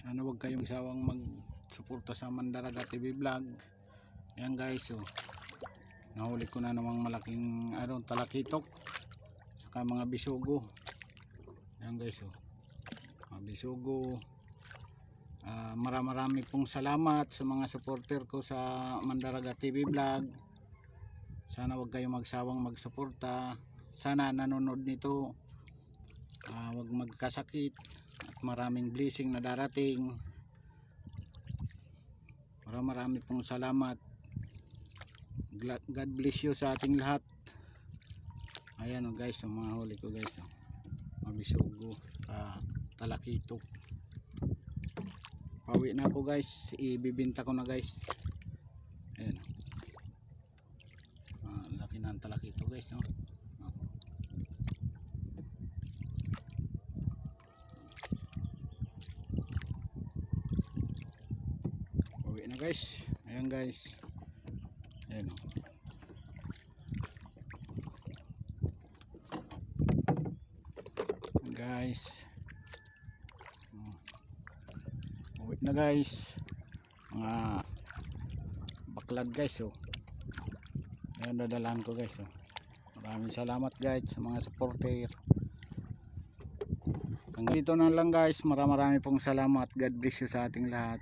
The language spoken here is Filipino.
Sana huwag kayong isawang mag-suporta sa Mandaraga TV Vlog. Ayan guys, oh. Nahuli ko na namang malaking talakitok saka mga bisugo. Ayan guys, oh. Mga bisugo. Marami pong salamat sa mga supporter ko sa Mandaraga TV Vlog. Sana huwag kayong magsawang magsuporta. Sana nanonood nito huwag magkasakit at maraming blessing na darating. Marami pong salamat. God bless you sa ating lahat. Ayan oh guys, ang mga huli ko guys, oh. Mabisugo, talakitok. Pauwi na ako guys, ibibinta ko na guys. Ayan, laki ng talakitok guys, no? Pauwi na guys. Ayan guys. Ayan oh. Guys, uwi na guys, mga baklad guys, oh. Ayan, dadalaan ko guys, oh. Maraming salamat guys sa mga supporter. Hanggang dito na lang guys, marami pong salamat. God bless you sa ating lahat.